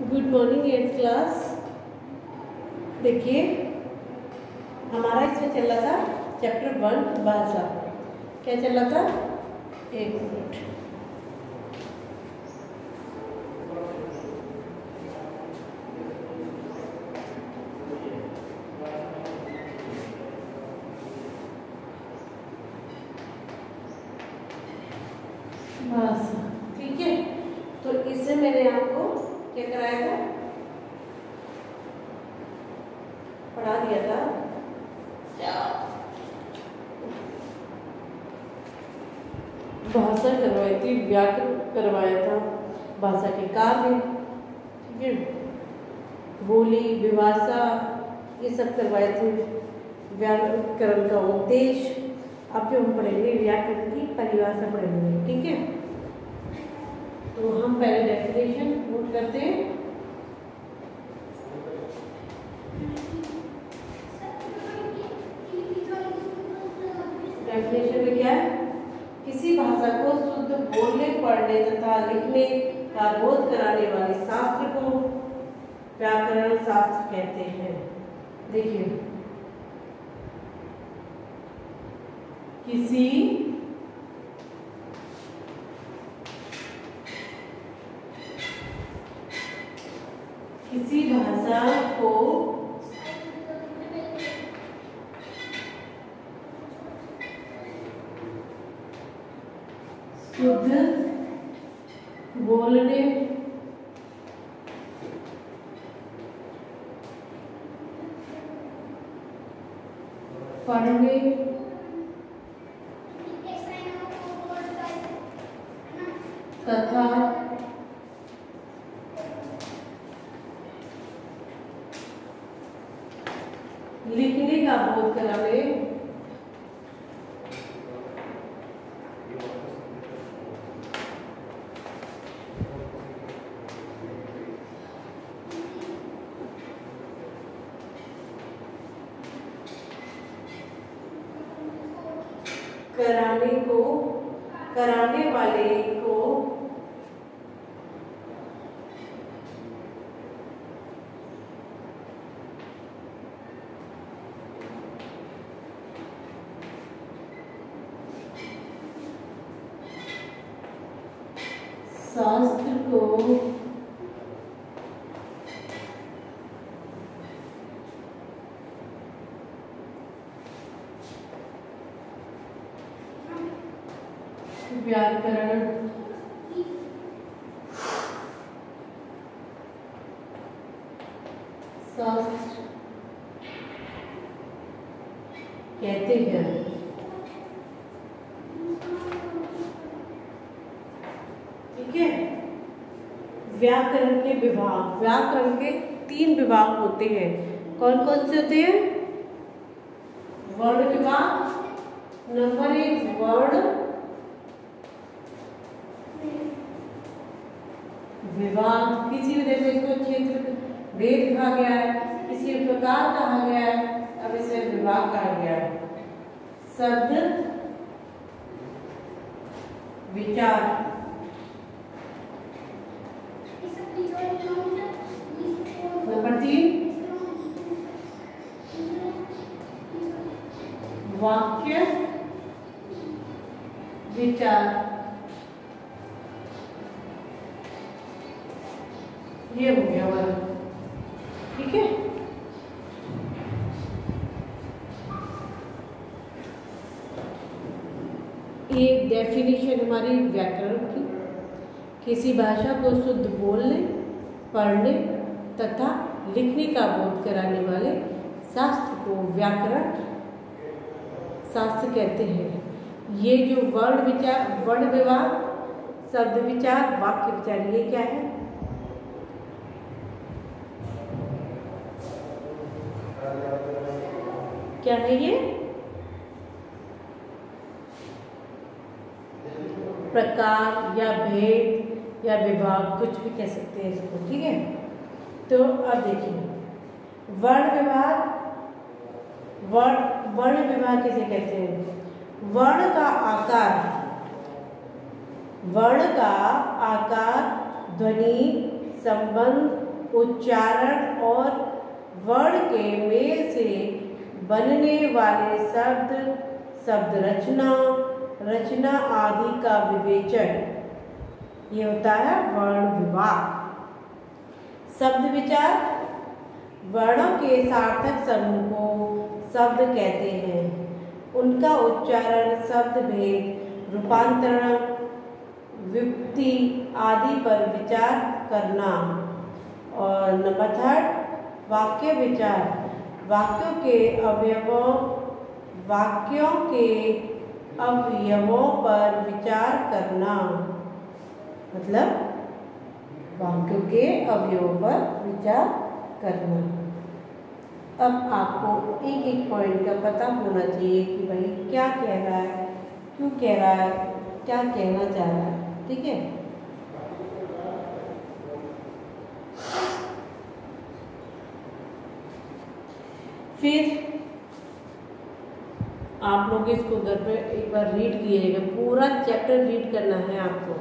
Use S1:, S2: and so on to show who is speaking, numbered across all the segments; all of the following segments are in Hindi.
S1: Good morning 8th class. देखिए हमारा इसमें चल रहा था चैप्टर 1 भाषा। क्या चल रहा था? एक मिनट। भाषा, ठीक है। तो इससे मैंने आपको क्या कराया था? पढ़ा दिया था भाषा करवाई थी, व्याकरण करवाया था, भाषा के कार्य, ठीक है, बोली, विभाषा, ये सब करवाए थे। व्याकरण का उद्देश्य। अब जो हम पढ़ेंगे व्याकरण की परिभाषा पढ़ेंगे, ठीक है। तो हम पहले डेफिनेशन नोट करते हैं। डेफिनेशन में क्या है? किसी भाषा को शुद्ध बोलने, पढ़ने तथा लिखने का बोध कराने वाले शास्त्र को व्याकरण शास्त्र कहते हैं। देखिए, किसी भाषा को शुद्ध बोलने, पढ़ने तथा लिखने का बोध कराने कराने वाले को शास्त्र को व्याकरण शास्त्र कहते हैं। ठीक है। व्याकरण के विभाग, व्याकरण के 3 विभाग होते हैं। कौन कौन से होते हैं? वर्ण विभाग, नंबर 1 वर्ण विभाग, किसी भी जैसे इसको क्षेत्र भेद कहा गया है, किसी प्रकार कहा गया है, अब इसे विभाग कहा गया है। शब्द विचार, नंबर 3 वाक्य विचार। ये हो गया हमारा, ठीक है। एक डेफिनेशन हमारी व्याकरण की, किसी भाषा को शुद्ध बोलने, पढ़ने तथा लिखने का बोध कराने वाले शास्त्र को व्याकरण शास्त्र कहते हैं। ये जो वर्ण विचार, वर्ण विभाग, शब्द विचार, वाक्य विचार, ये क्या है? क्या है ये? प्रकार या भेद या विभाग, कुछ भी कह सकते हैं इसको, ठीक है। तो अब देखिए, वर्ण विभाग, वर्ण विभाग किसे कहते हैं? वर्ण का आकार ध्वनि, संबंध, उच्चारण और वर्ण के मेल से बनने वाले शब्द, शब्द रचना, रचना आदि का विवेचन, ये होता है वर्ण विभाग। शब्द विचार, वर्णों के सार्थक समूह को शब्द कहते हैं। उनका उच्चारण, शब्द भेद, रूपांतरण, व्युत्पत्ति आदि पर विचार करना। और नंबर 3, वाक्य विचार, वाक्यों के अवयवों पर विचार करना, मतलब वाक्यों के अवयवों पर विचार करना। अब आपको एक एक पॉइंट का पता होना चाहिए कि भाई क्या कह रहा है, क्यों कह रहा है, क्या कहना चाह रहा है, ठीक है। फिर आप लोग इसको घर पे एक बार रीड कीजिएगा, पूरा चैप्टर रीड करना है आपको।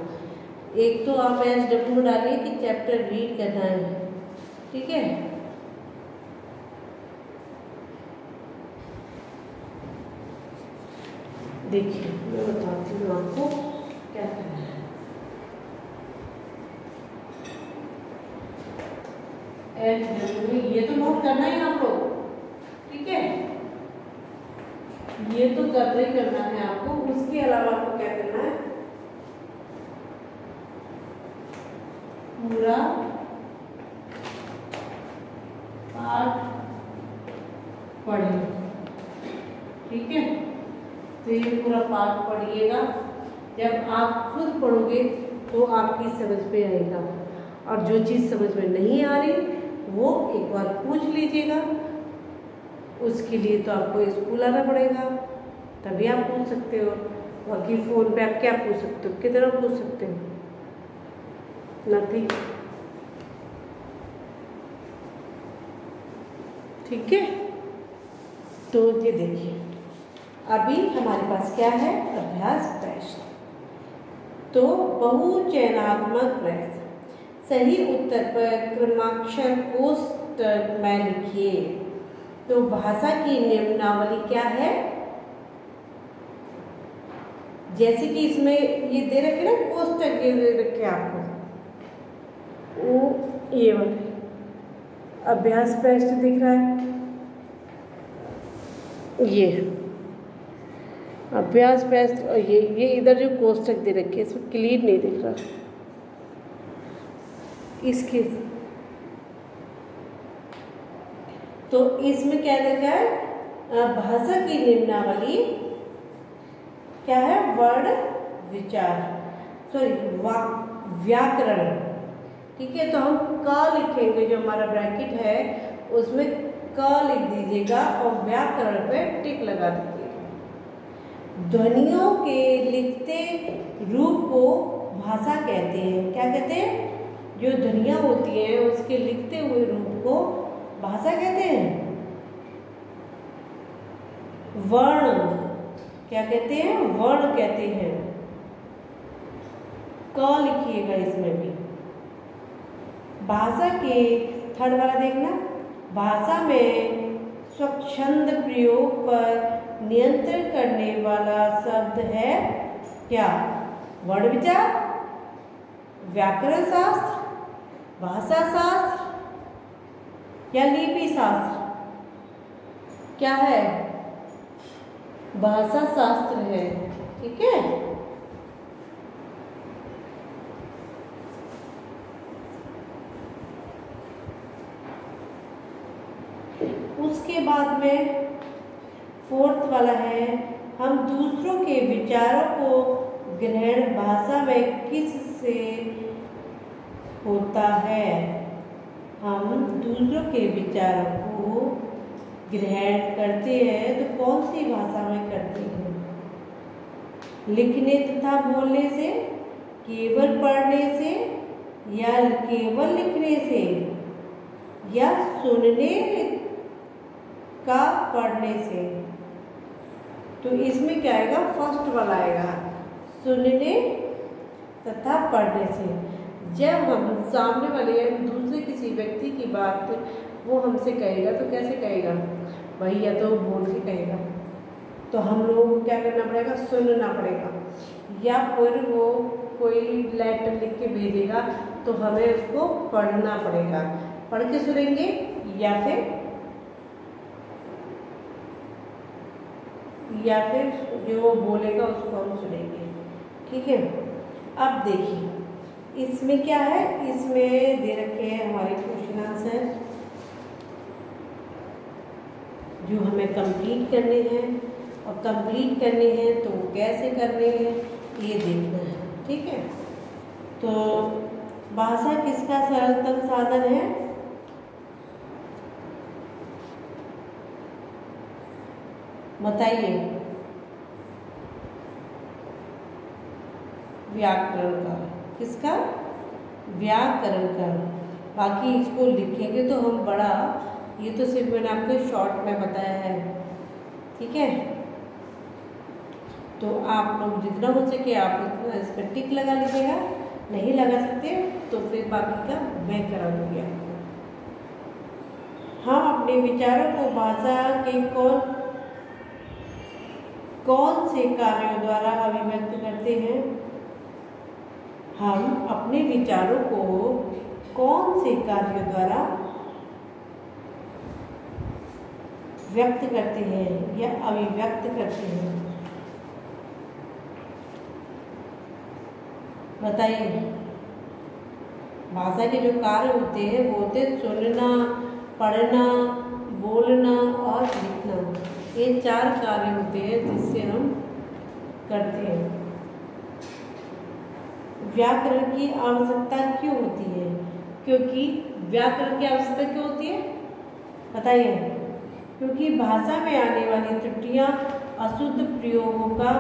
S1: एक तो आप SW में डालिए कि चैप्टर रीड करना है, ठीक है। देखिए मैं बताती हूँ आपको क्या करना है। SW ये तो नोट करना है आप लोग, ठीक है, ये तो करना ही करना है आपको। उसके अलावा आपको क्या करना है, पूरा पाठ पढ़ें, ठीक है। तो ये पूरा पाठ पढ़िएगा। जब आप खुद पढ़ोगे तो आपकी समझ में आएगा, और जो चीज़ समझ में नहीं आ रही वो एक बार पूछ लीजिएगा। उसके लिए तो आपको स्कूल आना पड़ेगा, तभी आप पूछ सकते हो। बाकी फ़ोन पे आप क्या पूछ सकते हो, कितना पूछ सकते हो, नथिंग, ठीक है। तो ये देखिए अभी हमारे पास क्या है, अभ्यास प्रश्न। तो बहुचयनात्मक प्रश्न, सही उत्तर पर क्रमाक्षर कोष्ठक में लिखिए। तो भाषा की निम्नावली क्या है, जैसे कि इसमें ये दे रखे ना कोष्ठक, ये दे रखे आपको, वो ये वाले अभ्यास प्रश्न दिख रहा है, ये अभ्यास प्रश्न, और ये इधर जो कोष्ठक दे रखे हैं इसमें क्लियर नहीं दिख रहा इसके। तो इसमें क्या देखा है, भाषा की निम्नावली क्या है, वर्ण विचार, सॉरी व्याकरण, ठीक है। तो हम क लिखेंगे, जो हमारा ब्रैकेट है उसमें क लिख दीजिएगा और व्याकरण पे टिक लगा दीजिएगा। ध्वनियों के लिखते रूप को भाषा कहते हैं। क्या कहते हैं, जो ध्वनियाँ होती हैं उसके लिखते हुए रूप को भाषा कहते हैं। वर्ण क्या कहते हैं, वर्ण कहते हैं। क लिखिएगा इसमें भी। भाषा के थर्ड वाला देखना, भाषा में स्वच्छंद प्रयोग पर नियंत्रण करने वाला शब्द है क्या, वर्ण विचार, व्याकरण शास्त्र, भाषा शास्त्र या लिपि शास्त्र, क्या है, भाषा शास्त्र है, ठीक है। उसके बाद में फोर्थ वाला है, हम दूसरों के विचारों को ग्रहण भाषा में किस से होता है। हम दूसरों के विचारों को ग्रहण करते हैं तो कौन सी भाषा में करते हैं, लिखने तथा बोलने से, केवल पढ़ने से या केवल लिखने से, या सुनने का पढ़ने से। तो इसमें क्या आएगा, फर्स्ट वाला आएगा, सुनने तथा पढ़ने से। जब हम सामने वाले या दूसरे किसी व्यक्ति की बात वो हमसे कहेगा तो कैसे कहेगा, वही या तो बोल के कहेगा तो हम लोगों को क्या करना पड़ेगा, सुनना पड़ेगा, या फिर वो कोई लेटर लिख के भेजेगा तो हमें उसको पढ़ना पड़ेगा, पढ़ के सुनेंगे या फिर जो वो बोलेगा उसको हम सुनेंगे। ठीक है, अब देखिए इसमें क्या है, इसमें दे रखे हैं हमारे क्वेश्चन आंसर जो हमें कंप्लीट करने हैं, और कंप्लीट करने हैं तो कैसे करने हैं ये देखना है। ठीक है, तो भाषा किसका सरलतम साधन है, बताइए। व्याकरण का, किसका, व्याकरण का। बाकी इसको लिखेंगे तो हम बड़ा, ये तो सिर्फ मैंने आपको शॉर्ट में बताया है। ठीक है, तो आप लोग जितना हो सके आप उतना इस पर टिक लगा लीजिएगा, नहीं लगा सकते तो फिर बाकी का मैं करा दूंगी आपको। हम अपने विचारों को भाषा के कौन से कार्यों द्वारा अभिव्यक्त करते हैं, हम अपने विचारों को कौन से कार्यों द्वारा व्यक्त करते हैं या अभिव्यक्त करते हैं, बताइए। भाषा के जो कार्य होते हैं वो होते हैं सुनना, पढ़ना, बोलना और लिखना। ये 4 कार्य होते हैं जिससे हम करते हैं। व्याकरण की आवश्यकता क्यों होती है, क्योंकि व्याकरण की आवश्यकता क्यों होती है बताइए, क्योंकि भाषा में आने वाली त्रुटियां, अशुद्ध प्रयोगों का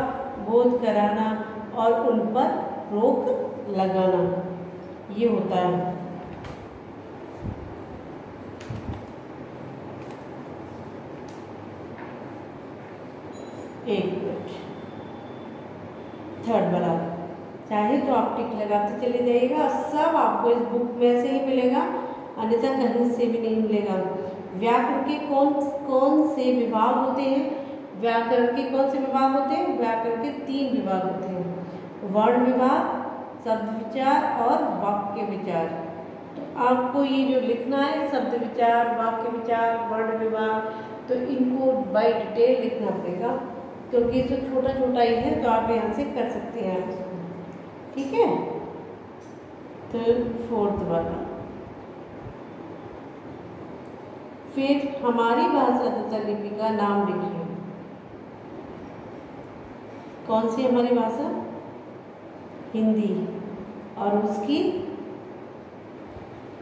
S1: बोध कराना और उन पर रोक लगाना, ये होता है। एक मिनट, थर्ड वाला चाहे तो आप टिक लगाते चले जाइएगा, सब आपको इस बुक में से ही मिलेगा, अन्यथा कहीं से भी नहीं मिलेगा। व्याकरण के कौन से विभाग होते हैं, व्याकरण के कौन से विभाग होते हैं, व्याकरण के 3 विभाग होते हैं, वर्ण विभाग, शब्द विचार और वाक्य विचार। तो आपको ये जो लिखना है शब्द विचार, वाक्य विचार, वर्ण विभाग, तो इनको बाय डिटेल लिखना पड़ेगा, क्योंकि ये तो छोटा छोटा ही है तो आप यहाँ से कर सकते हैं आप इसको। ठीक है, तो 4th वाला, फिर हमारी भाषा तथा लिपि का नाम लिखिए। कौन सी हमारी भाषा, हिंदी, और उसकी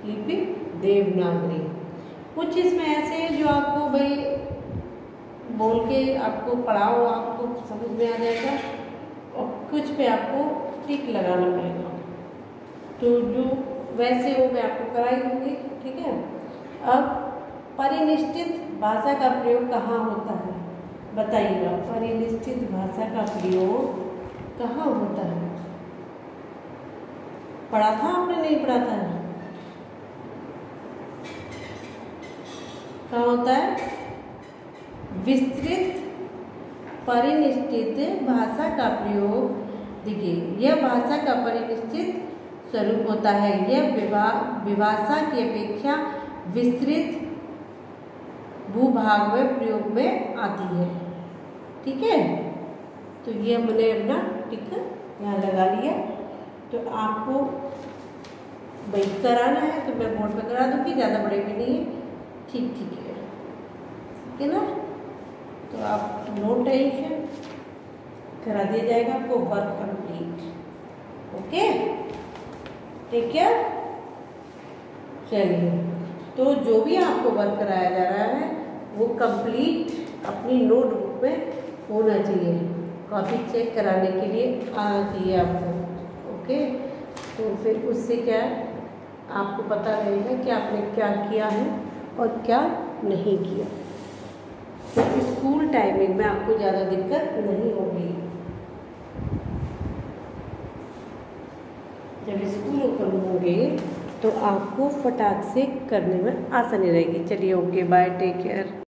S1: लिपि देवनागरी। कुछ इसमें ऐसे हैं जो आपको भाई बोल के आपको पढ़ाओ आपको समझ में आ जाएगा, और कुछ पे आपको टिक लगाना पड़ेगा, तो जो वैसे हो मैं आपको करा ही दूँगी। ठीक है, अब परिनिष्ठित भाषा का प्रयोग कहाँ होता है बताइएगा, परिनिष्ठित भाषा का प्रयोग कहाँ होता है, पढ़ा था आपने, नहीं पढ़ा था, कहाँ होता है, विस्तृत परिनिष्ठित भाषा का प्रयोग। देखिए, यह भाषा का परिनिष्ठित स्वरूप होता है, यह विभाषा की अपेक्षा विस्तृत भूभाग में प्रयोग में आती है। ठीक है, तो ये मैंने अपना टिक यहाँ लगा लिया। तो आपको भाई कराना है तो मैं बोर्ड पे करा दूँगी, ज़्यादा बड़े भी नहीं है। ठीक है, ठीक है ना, तो आप नो टेंशन, करा दिया जाएगा आपको वर्क कंप्लीट। ओके, ठीक है, चलिए, तो जो भी आपको वर्क कराया जा रहा है वो कंप्लीट अपनी नोटबुक में होना चाहिए, कॉपी चेक कराने के लिए आना चाहिए आपको। ओके, तो फिर उससे क्या आपको पता रहेगा कि आपने क्या किया है और क्या नहीं किया, तो स्कूल टाइमिंग में आपको ज़्यादा दिक्कत नहीं होगी। जब स्कूल ओपन होंगे तो आपको फटाक से करने में आसानी रहेगी। चलिए ओके बाय, टेक केयर।